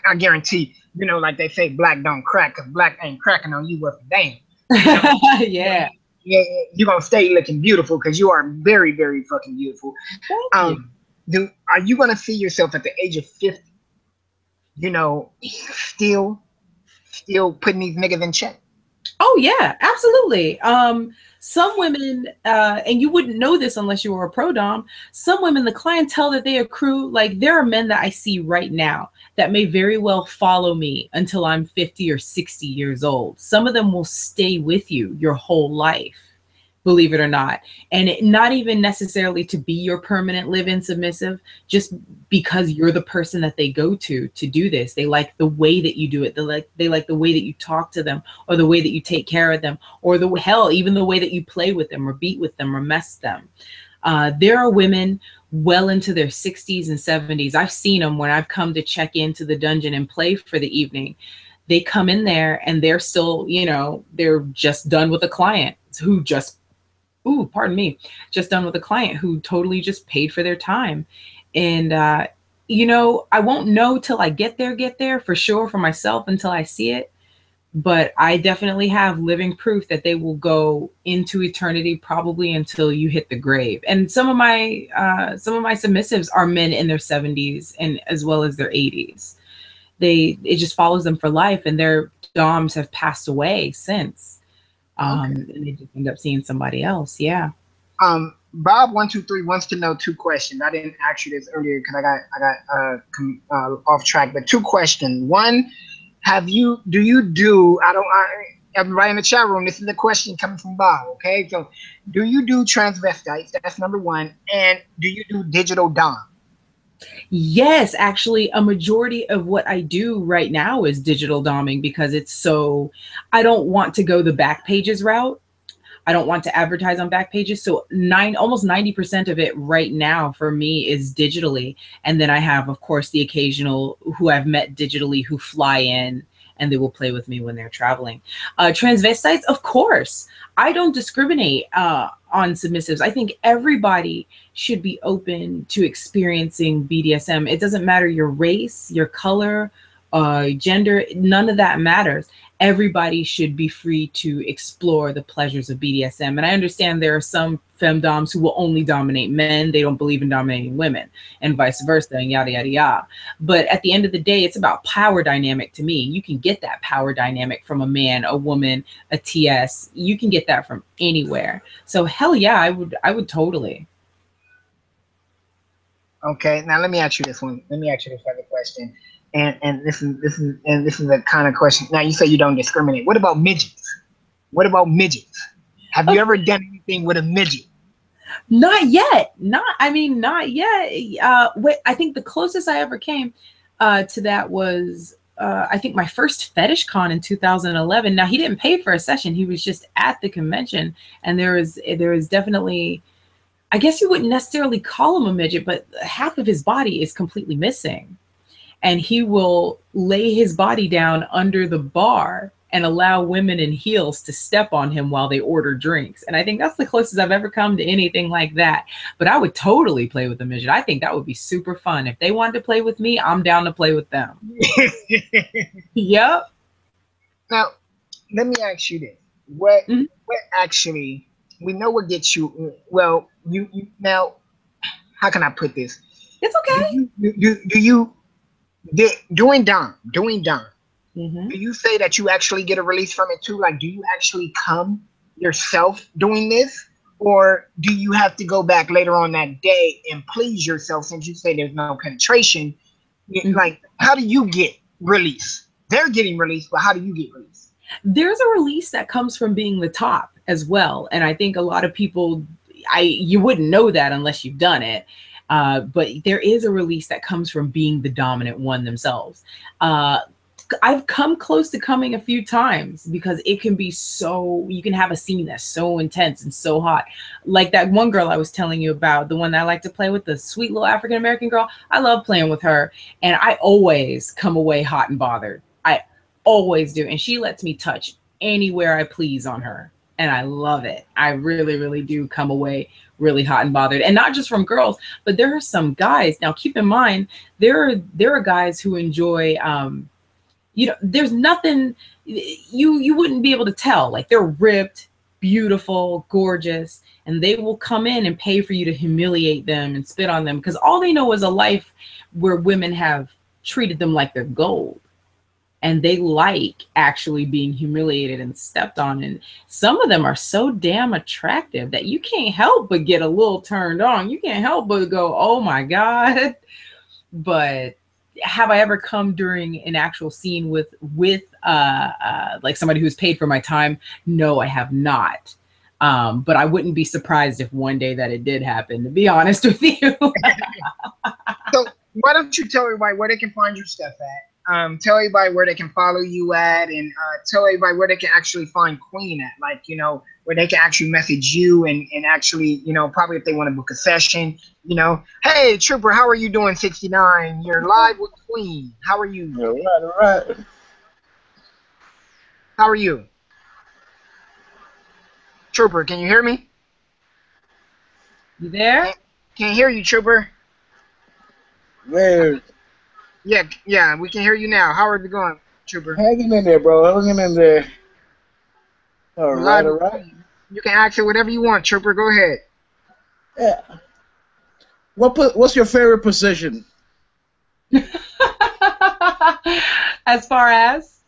I guarantee, like they say, black don't crack, because black ain't cracking on you worth a damn. You know, Yeah. yeah, you're gonna stay looking beautiful because you are very, very fucking beautiful. Thank you. Um, are you gonna see yourself at the age of 50? Still, still putting these niggas in check. Oh yeah, absolutely. Some women, and you wouldn't know this unless you were a pro dom. Some women, the clientele that they accrue, like there are men that I see right now that may very well follow me until I'm 50 or 60 years old. Some of them will stay with you your whole life, believe it or not. And not even necessarily to be your permanent live-in submissive, just because you're the person that they go to do this. They like the way that you do it. They like the way that you talk to them, or the way that you take care of them, or the hell, even the way that you play with them or beat with them or mess them. There are women well into their 60s and 70s. I've seen them when I've come to check into the dungeon and play for the evening. They come in there and they're still, they're just done with a client who just, ooh, pardon me, just done with a client who totally just paid for their time. And, I won't know till I get there for sure for myself until I see it. But I definitely have living proof that they will go into eternity, probably until you hit the grave. And some of my submissives are men in their 70s and as well as their 80s. It just follows them for life, and their doms have passed away since. Okay. And they just end up seeing somebody else. Yeah. Bob123 wants to know two questions. I didn't ask you this earlier because I got off track. But two questions. One, do you do? Everybody in the chat room. This is a question coming from Bob. Okay, so do you do transvestites? That's number one. And do you do digital dom? Yes, actually, a majority of what I do right now is digital doming because it's so. I don't want to go the back pages route. I don't want to advertise on back pages. So almost 90% of it right now for me is digitally. And then I have, of course, the occasional who I've met digitally who fly in and they will play with me when they're traveling. Transvestites, of course. I don't discriminate on submissives. I think everybody should be open to experiencing BDSM. It doesn't matter your race, your color, gender, none of that matters. Everybody should be free to explore the pleasures of BDSM. And I understand there are some femdoms who will only dominate men. They don't believe in dominating women and vice versa and yada, yada, yada. But at the end of the day, it's about power dynamic to me. You can get that power dynamic from a man, a woman, a TS. You can get that from anywhere. So hell yeah, I would totally. Okay, now let me ask you this one. Let me ask you this other question. And this is the kind of question. Now you say you don't discriminate. What about midgets? What about midgets? Have you ever done anything with a midget? Not yet. Not yet. I think the closest I ever came to that was I think my first fetish con in 2011. Now he didn't pay for a session. He was just at the convention, and there is definitely, I guess you wouldn't necessarily call him a midget, but half of his body is completely missing. And he will lay his body down under the bar and allow women in heels to step on him while they order drinks. And I think that's the closest I've ever come to anything like that. But I would totally play with a midget. I think that would be super fun. If they wanted to play with me, I'm down to play with them. Yep. Now, let me ask you this. What actually, we know what gets you, well, you now, how can I put this? It's okay. Do you doing dom, mm-hmm. do you say that you actually get a release from it too? Like, do you actually come yourself doing this, or do you have to go back later on that day and please yourself? Since you say there's no penetration, like, how do you get release? They're getting released, but how do you get released? There's a release that comes from being the top as well, and I think a lot of people, you wouldn't know that unless you've done it. But there is a release that comes from being the dominant one themselves. I've come close to coming a few times because it can be so, you can have a scene that's so intense and so hot. Like that one girl I was telling you about, the one that I like to play with, the sweet little African-American girl. I love playing with her, and I always come away hot and bothered. I always do. And she lets me touch anywhere I please on her. And I love it. I really, really do come away really hot and bothered. And not just from girls, but there are some guys. Now, keep in mind, there are guys who enjoy, there's nothing, you wouldn't be able to tell. Like, they're ripped, beautiful, gorgeous, and they will come in and pay for you to humiliate them and spit on them because all they know is a life where women have treated them like they're gold. And they like actually being humiliated and stepped on. And some of them are so damn attractive that you can't help but get a little turned on. You can't help but go, oh my God. But have I ever come during an actual scene with like somebody who's paid for my time? No, I have not. But I wouldn't be surprised if one day that it did happen, to be honest with you. So why don't you tell everybody where they can find your stuff at? Tell everybody where they can follow you at, and tell everybody where they can actually find Queen at, like, where they can actually message you and actually, probably if they want to book a session, hey, Trooper, how are you doing, 69? You're live with Queen. How are you? All right. How are you? Trooper, can you hear me? You there? Can't hear you, Trooper. Man. Yeah, we can hear you now. How are you going, Trooper? Hanging in there, bro. Hanging in there. All right. You can ask it whatever you want, Trooper. Go ahead. Yeah. What's your favorite position? As far as?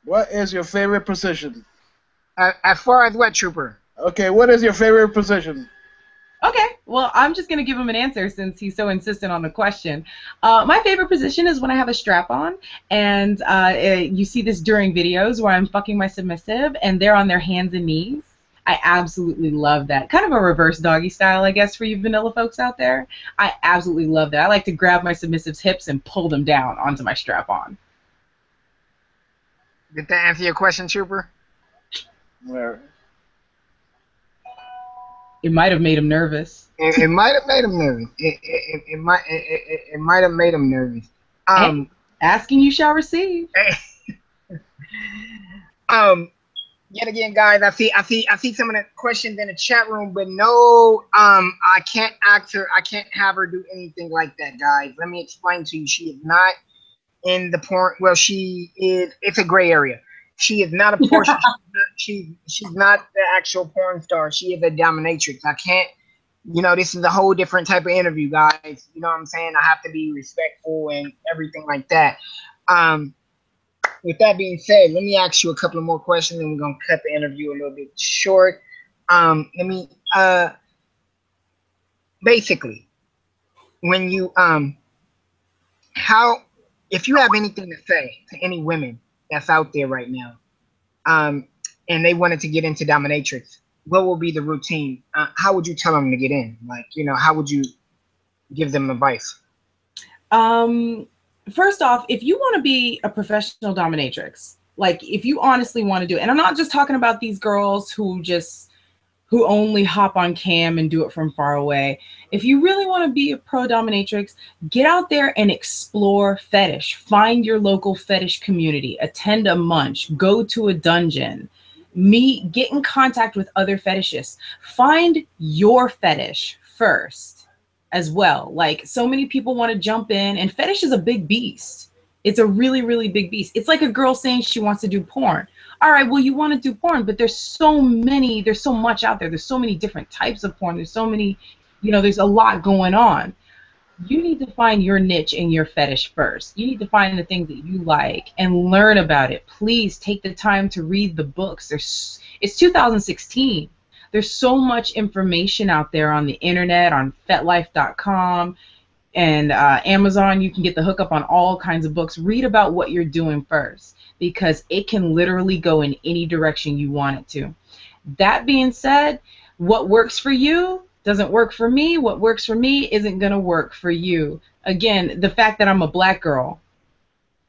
What is your favorite position? As far as what, Trooper? Okay, what is your favorite position? Okay, well, I'm just going to give him an answer since he's so insistent on the question. My favorite position is when I have a strap on, and you see this during videos where I'm fucking my submissive, and they're on their hands and knees. I absolutely love that. Kind of a reverse doggy style, I guess, for you vanilla folks out there. I absolutely love that. I like to grab my submissive's hips and pull them down onto my strap on. Did that answer your question, Trooper? Where? It might have made him nervous. It might have made him nervous. It might have made him nervous. Hey, asking you shall receive. Yet again, guys, I see some of the questions in the chat room, but no, I can't ask her. I can't have her do anything like that, guys. Let me explain to you. She is not in the porn. Well, she is. It's a gray area. She is not a portion. She's not the actual porn star. She is a dominatrix. I can't. You know, this is a whole different type of interview, guys. You know what I'm saying? I have to be respectful and everything like that. With that being said, let me ask you a couple of more questions, and we're gonna cut the interview a little bit short. Basically, when you if you have anything to say to any women that's out there right now, and they wanted to get into dominatrix, what will be the routine? How would you tell them to get in? Like, you know, how would you give them advice? First off, if you want to be a professional dominatrix, like if you honestly want to do it, and I'm not just talking about these girls who only hop on cam and do it from far away. If you really want to be a pro dominatrix, get out there and explore fetish. Find your local fetish community, attend a munch, go to a dungeon, get in contact with other fetishists. Find your fetish first as well. Like, so many people want to jump in, and fetish is a big beast. It's a really, really big beast. It's like a girl saying she wants to do porn. All right, well, you want to do porn, but there's so much out there. There's so many different types of porn. There's so many, there's a lot going on. You need to find your niche and your fetish first. You need to find the things that you like and learn about it. Please take the time to read the books. It's 2016. There's so much information out there on the internet, on fetlife.com and Amazon. You can get the hookup on all kinds of books. Read about what you're doing first, because it can literally go in any direction you want it to. That being said, what works for you doesn't work for me. What works for me isn't going to work for you. Again, the fact that I'm a black girl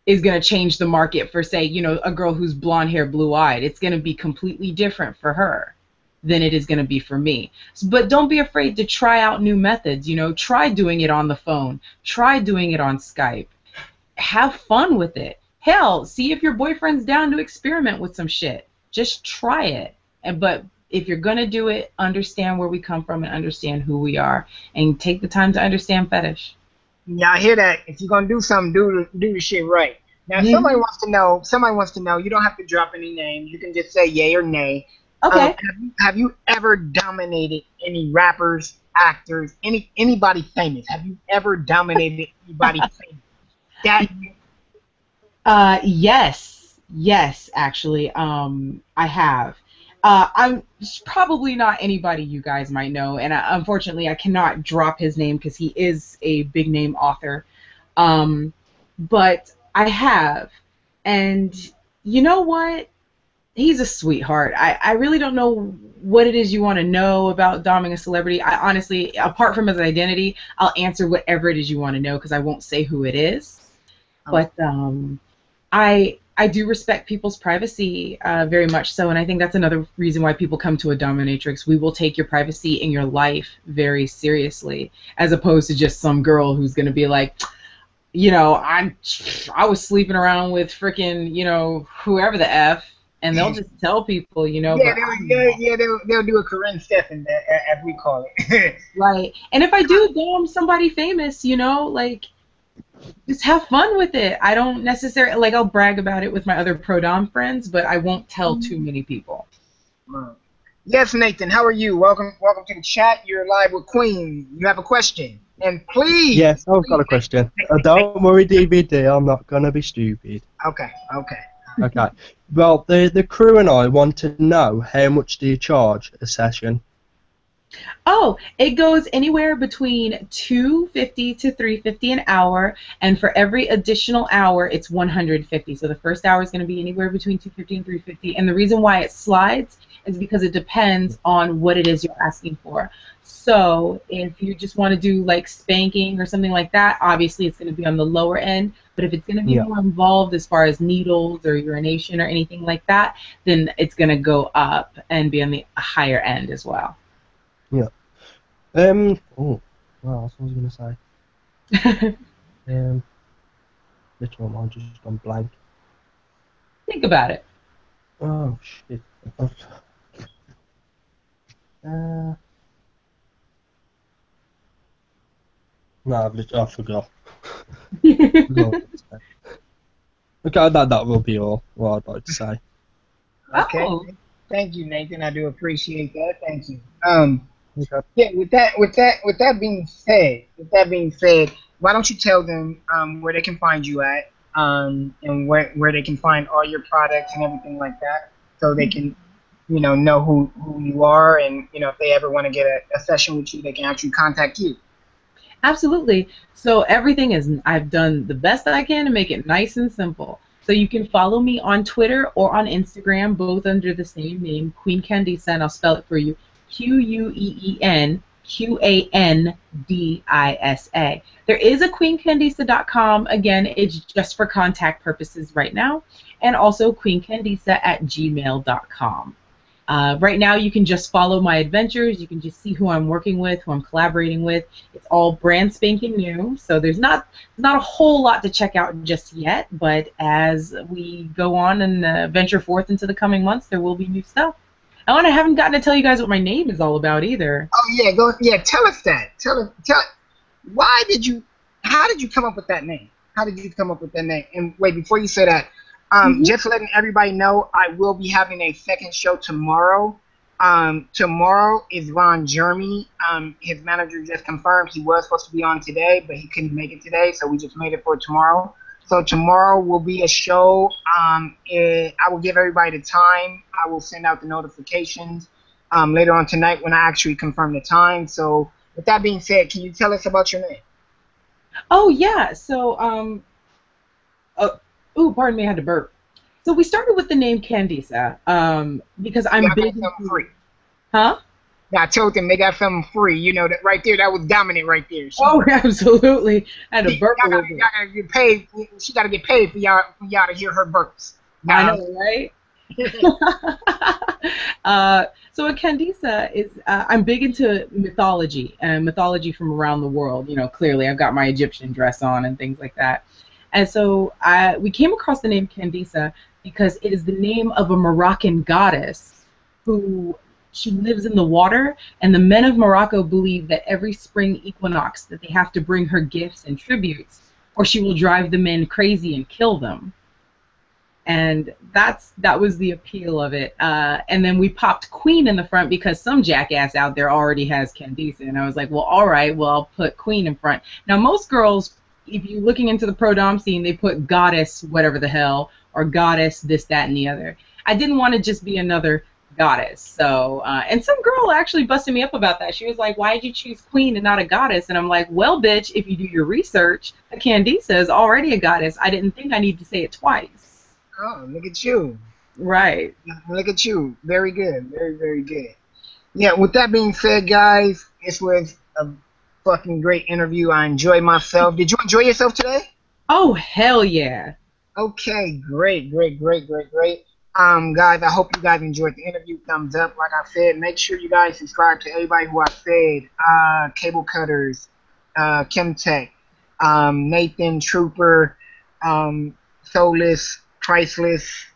is going to change the market for, say, a girl who's blonde hair, blue eyed. It's going to be completely different for her than it is going to be for me. But don't be afraid to try out new methods. Try doing it on the phone. Try doing it on Skype. Have fun with it. Hell, see if your boyfriend's down to experiment with some shit. Just try it. But if you're going to do it, understand where we come from and understand who we are. And take the time to understand fetish. Yeah, I hear that. If you're going to do something, do the shit right. Now, somebody wants to know, you don't have to drop any names. You can just say yay or nay. Okay. Have you ever dominated any rappers, actors, anybody famous? Have you ever dominated anybody famous? Yes, actually, I have. I'm probably not anybody you guys might know, and unfortunately, I cannot drop his name because he is a big name author. But I have, and you know what? He's a sweetheart. I really don't know what it is you want to know about doming a celebrity. I honestly, apart from his identity, I'll answer whatever it is you want to know because I won't say who it is. But I do respect people's privacy very much so, and I think that's another reason why people come to a dominatrix. We will take your privacy in your life very seriously, as opposed to just some girl who's going to be like, I was sleeping around with freaking, whoever the F. And they'll just tell people, Yeah, they'll do a Corinne Stephan, as we call it. Right. And if I do dom somebody famous, just have fun with it. I don't necessarily, I'll brag about it with my other pro dom friends, but I won't tell too many people. Yes, Nathan, how are you? Welcome to the chat. You're live with Queen. You have a question. And please. Yes, I've got a question. Don't worry, DVD, I'm not going to be stupid. Okay. Okay. Well, the crew and I want to know how much do you charge a session? Oh, it goes anywhere between 250 to 350 an hour, and for every additional hour, it's 150. So the first hour is going to be anywhere between 250 and 350, and the reason why it slides is because it depends on what it is you're asking for. So if you just want to do like spanking or something like that, obviously it's going to be on the lower end. But if it's going to be Yeah. more involved as far as needles or urination or anything like that, then it's going to go up and be on the higher end as well. Yeah. Oh, well, that's what I was going to say. Literally, my mind just gone blank. Think about it. Oh, shit. No, I forgot. Okay, that will be all what I'd like to say. Okay. Oh, Thank you, Nathan. I do appreciate that. Thank you. Okay. Yeah. With that being said, why don't you tell them where they can find you at, and where they can find all your products and everything like that, so they can, know who you are, and if they ever want to get a session with you, they can actually contact you. absolutely. So everything is, I've done the best I can to make it nice and simple. So you can follow me on Twitter or on Instagram, both under the same name, Queen Candisa, and I'll spell it for you, QueenQuendisa. There is a queencandisa.com. Again, it's just for contact purposes right now, and also queencandisa@gmail.com. Right now, you can just follow my adventures. You can just see who I'm working with, who I'm collaborating with. It's all brand spanking new, so there's not a whole lot to check out just yet. But as we go on and venture forth into the coming months, there will be new stuff. Oh, and I haven't gotten to tell you guys what my name is all about either. Oh yeah, go yeah. Tell us that. Tell. Why did you? How did you come up with that name? How did you come up with that name? And wait, before you say that, Mhm. just letting everybody know, I will be having a second show tomorrow. Tomorrow is Ron Jeremy. His manager just confirmed he was supposed to be on today, but he couldn't make it today, so we just made it for tomorrow. So tomorrow will be a show. I will give everybody the time. I will send out the notifications later on tonight when I actually confirm the time. So with that being said, can you tell us about your name? Oh yeah. So ooh, pardon me, I had to burp. So we started with the name Candisa because Yeah, I'm I got big something free. into, huh? Yeah, I told them they got something free. That right there. That was dominant right there. Oh, absolutely. I had to burp a Y'all little gotta, bit. y'all gotta get paid. She gotta get paid for y'all to hear her burps. I Nah. know, right? So a Candisa is, I'm big into mythology and mythology from around the world. Clearly I've got my Egyptian dress on and things like that. And so we came across the name Candisa because it is the name of a Moroccan goddess who she lives in the water, and the men of Morocco believe that every spring equinox that they have to bring her gifts and tributes, or she will drive the men crazy and kill them. And that was the appeal of it. And then we popped Queen in the front because some jackass out there already has Candisa, and I was like, well, all right, well, I'll put Queen in front. Now, most girls, if you're looking into the pro dom scene, they put goddess whatever the hell, or goddess this, that, and the other. I didn't want to just be another goddess. So, and some girl actually busted me up about that. She was like, why did you choose Queen and not a goddess? And I'm like, well, bitch, if you do your research, a Candisa is already a goddess. I didn't think I need to say it twice. Oh, look at you. Right. Look at you. Very good. Very, very good. Yeah, with that being said, guys, this was a fucking great interview. I enjoyed myself. Did you enjoy yourself today? Oh, hell yeah. Okay, great, great, great, great, great. Guys, I hope you guys enjoyed the interview. Thumbs up. Like I said, make sure you guys subscribe to everybody who I said. Cable Cutters, Kim Tech, Nathan, Trooper, Soulless, Priceless,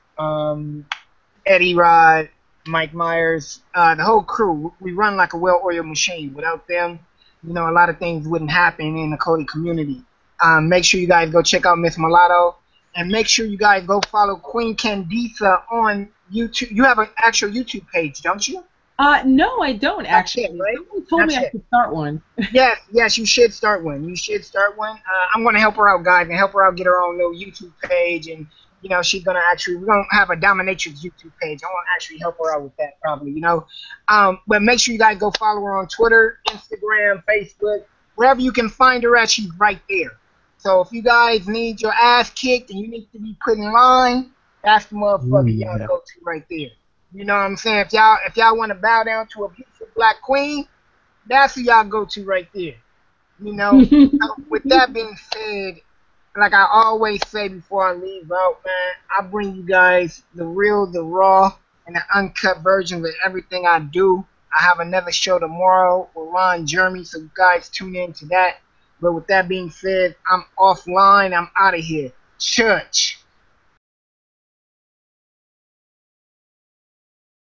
Eddie Rod, Mike Myers, the whole crew. We run like a well-oiled machine. Without them, a lot of things wouldn't happen in the Cody community. Make sure you guys go check out Miss Mulatto, and make sure you guys go follow Queen Candisa on YouTube. You have an actual YouTube page, don't you? No, I don't That's it, actually. right? Someone told me That's I it. should start one. Yes, yes, you should start one. You should start one. I'm going to help her out, guys, and help her out get her own little YouTube page and you know, she's gonna actually, we're gonna have a dominatrix YouTube page. I want to actually help her out with that probably, you know. But make sure you guys go follow her on Twitter, Instagram, Facebook, wherever you can find her at. She's right there. So if you guys need your ass kicked and you need to be put in line, that's the motherfucker y'all Yeah. go to right there. You know what I'm saying? If y'all want to bow down to a beautiful black queen, that's who y'all go to right there. You know. So with that being said, like I always say before I leave out, man, I bring you guys the real, the raw, and the uncut version of everything I do. I have another show tomorrow with Ron Jeremy, so you guys tune in to that. But with that being said, I'm offline. I'm out of here. Church.